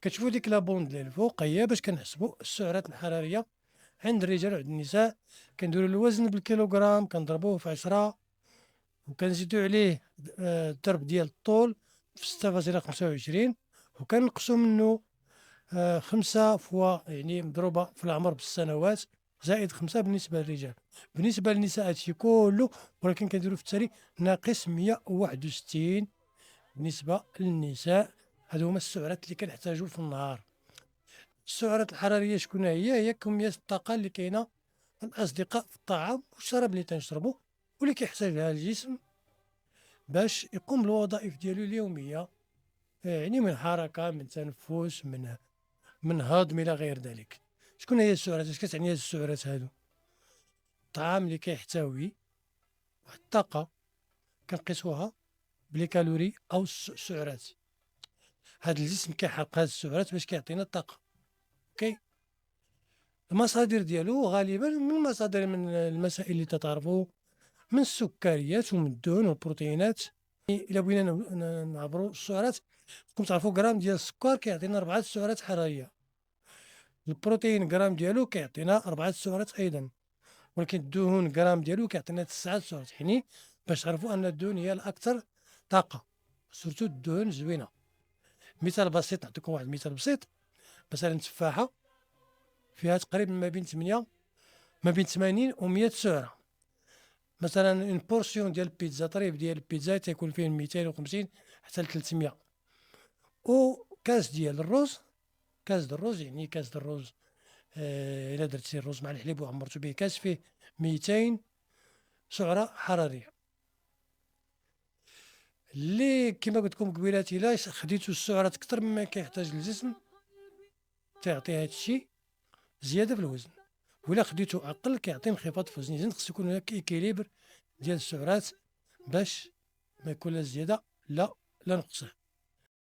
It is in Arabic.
كتشوفوا ديك لابوند اللي الفوق هي باش كنحسبوا السعرات الحرارية عند الرجال وعند النساء. كنديروا الوزن بالكيلوغرام كنضربوه في 10 وكنزيدوا عليه الضرب ديال الطول في 6.25 وكنقصوا منه 5 فوا يعني مضروبة في العمر بالسنوات زائد 5 بالنسبة للرجال. بالنسبة للنساء هادشي كله ولكن كنديرو في التالي ناقص 161 بالنسبة للنساء. هادو هما السعرات اللي كنحتاجو في النهار. السعرات الحرارية شكون هي كميات الطاقة اللي كاينة الأصدقاء في الطعام والشراب اللي تنشربو واللي كيحتاجها الجسم باش يقوم بالوظائف ديالو اليومية، يعني من حركة من تنفس من هضم إلى غير ذلك. شكون هي السعرات؟ اش كتعني هاد السعرات هادو؟ الطعام اللي كيحتوي واحد الطاقة كنقيسوها بلي كالوري أو السعرات. هاد الجسم كيحرق هاد السعرات باش كيعطينا الطاقة. اوكي. المصادر ديالو غالبا من المسائل اللي تتعرفوا من السكريات ومن الدهون والبروتينات. إلا بغينا نعبروا السعرات كنتم تعرفوا غرام ديال السكر كيعطينا 4 سعرات حرارية. البروتين غرام ديالو كيعطينا 4 سعرات أيضا. ولكن الدهون غرام ديالو كيعطينا 9 سعرات. يعني باش تعرفوا أن الدهون هي الأكثر طاقة، سورتو الدهون الزوينة. مثال بسيط، نعطيكم واحد المثال بسيط. مثلا التفاحة فيها تقريبا ما بين 80 و 100 سعرة. مثلا اون بورسيون ديال البيتزا، طريف ديال البيتزا تيكون فيه 250 حتى ل 300. و كاس ديال الروز، كاس د الروز يعني كاس د الروز إلا درتي الروز مع الحليب وعمرتو به كاس فيه 200 سعرة حرارية. اللي كما قلت لكم قبيلات إلا خديتو السعرات أكثر مما كيحتاج الجسم تعطي هاد الشيء زيادة في الوزن، وإلا خديتو أقل كيعطي انخفاض في الوزن. إذن خص يكون هناك إيكيليبر ديال السعرات باش ما يكون لا زيادة لا نقصان.